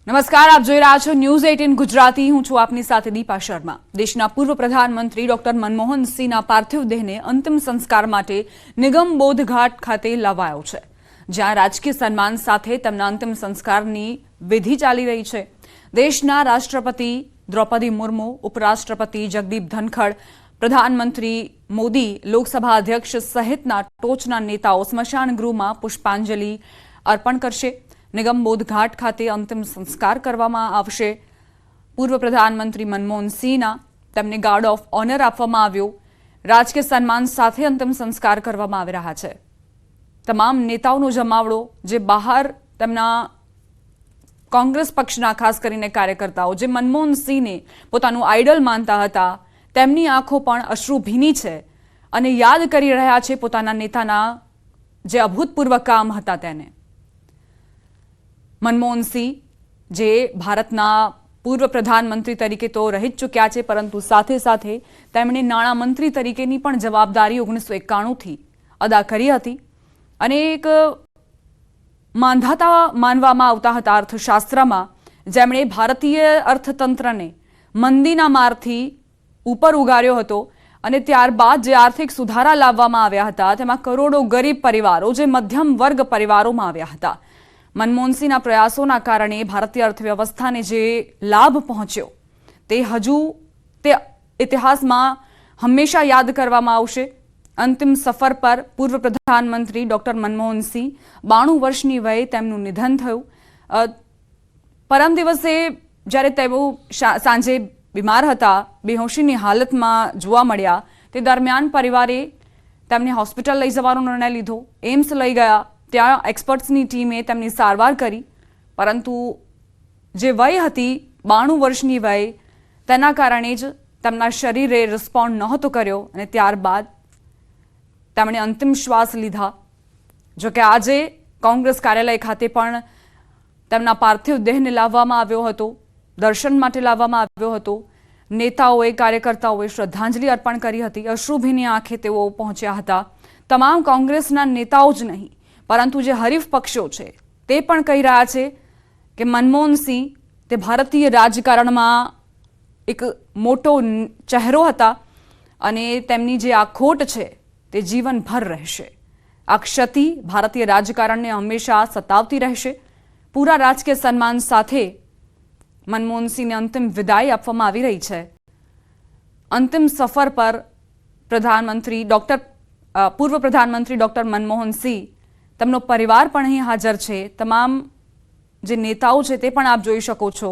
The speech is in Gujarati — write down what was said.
નમસ્કાર, આપ જોઈ રહ્યા છો ન્યૂઝ 18 ગુજરાતી। હું છું આપની સાથે દીપા શર્મા। દેશના પૂર્વ પ્રધાનમંત્રી ડોક્ટર મનમોહન સિંહના પાર્થિવ દેહને અંતિમ સંસ્કાર માટે નિગમ બોધ ઘાટ ખાતે લાવાયો છે, જ્યાં રાજકીય સન્માન સાથે તેમના અંતિમ સંસ્કારની વિધિ ચાલી રહી છે। દેશના રાષ્ટ્રપતિ દ્રૌપદી મુર્મુ, ઉપરાષ્ટ્રપતિ જગદીપ ધનખડ, પ્રધાનમંત્રી મોદી, લોકસભા અધ્યક્ષ સહિતના ટોચના નેતાઓ સ્મશાન ગૃહમાં પુષ્પાંજલિ અર્પણ કરશે। નિગમ બોધ ઘાટ ખાતે અંતિમ સંસ્કાર કરવામાં આવશે। પૂર્વ પ્રધાનમંત્રી મનમોહન સિંહના તેમને ગાર્ડ ઓફ ઓનર આપવામાં આવ્યો। રાજકીય સન્માન સાથે અંતિમ સંસ્કાર કરવામાં આવી રહ્યા છે। તમામ નેતાઓનો જમાવડો, જે બહાર તેમના કોંગ્રેસ પક્ષના ખાસ કરીને કાર્યકર્તાઓ જે મનમોહન સિંહને પોતાનું આઇડલ માનતા હતા, તેમની આંખો પણ અશ્રુભીની છે અને યાદ કરી રહ્યા છે પોતાના નેતાના જે અભૂતપૂર્વ કામ હતા તેને। મનમોહન સિંહ જે ભારતના પૂર્વ પ્રધાનમંત્રી તરીકે તો રહી જ ચૂક્યા છે, પરંતુ સાથે સાથે તેમણે નાણામંત્રી તરીકેની પણ જવાબદારી 1991થી અદા કરી હતી અને એક માંધાતા માનવામાં આવતા હતા અર્થશાસ્ત્રમાં, જેમણે ભારતીય અર્થતંત્રને મંદીના મારથી ઉપર ઉગાર્યો હતો અને ત્યારબાદ જે આર્થિક સુધારા લાવવામાં આવ્યા હતા તેમાં કરોડો ગરીબ પરિવારો, જે મધ્યમ વર્ગ પરિવારોમાં આવ્યા હતા। મનમોહન સિંહના પ્રયાસોના કારણે ભારતીય અર્થવ્યવસ્થાને જે લાભ પહોંચ્યો તે ઇતિહાસમાં હંમેશા યાદ કરવામાં આવશે। અંતિમ સફર પર પૂર્વ પ્રધાનમંત્રી ડોક્ટર મનમોહન સિંહ 92 વર્ષની વયે તેમનું નિધન થયું। પરમ દિવસે જ્યારે તેઓ સાંજે બીમાર હતા, બેહોશીની હાલતમાં જોવા મળ્યા, તે દરમિયાન પરિવારે તેમને હોસ્પિટલ લઈ જવાનો નિર્ણય લીધો। એમ્સ લઈ ગયા, ત્યાં એક્સપર્ટ્સની ટીમે તેમની સારવાર કરી, પરંતુ જે વય હતી 92 વર્ષની વય, તેના કારણે જ તેમના શરીરે રિસ્પોન્ડ નહોતો કર્યો અને ત્યારબાદ તેમણે અંતિમ શ્વાસ લીધા। જોકે આજે કોંગ્રેસ કાર્યાલય ખાતે પણ તેમના પાર્થિવ દેહને લાવવામાં આવ્યો હતો, દર્શન માટે લાવવામાં આવ્યો હતો। નેતાઓએ, કાર્યકર્તાઓએ શ્રદ્ધાંજલિ અર્પણ કરી હતી, અશ્રુભીની આંખે તેઓ પહોંચ્યા હતા। તમામ કોંગ્રેસના નેતાઓ જ નહીં, પરંતુ જે હરીફ પક્ષો છે તે પણ કહી રહ્યા છે કે મનમોહન સિંહ તે ભારતીય રાજકારણમાં એક મોટો ચહેરો હતા અને તેમની જે આ ખોટ છે તે જીવનભર રહેશે। આ ક્ષતિ ભારતીય રાજકારણને હંમેશા સતાવતી રહેશે। પૂરા રાજકીય સન્માન સાથે મનમોહન સિંહને અંતિમ વિદાય આપવામાં આવી રહી છે। અંતિમ સફર પર પૂર્વ પ્રધાનમંત્રી ડોક્ટર મનમોહન સિંહ, તેમનો પરિવાર પણ અહીં હાજર છે, તમામ જે નેતાઓ છે તે પણ આપ જોઈ શકો છો।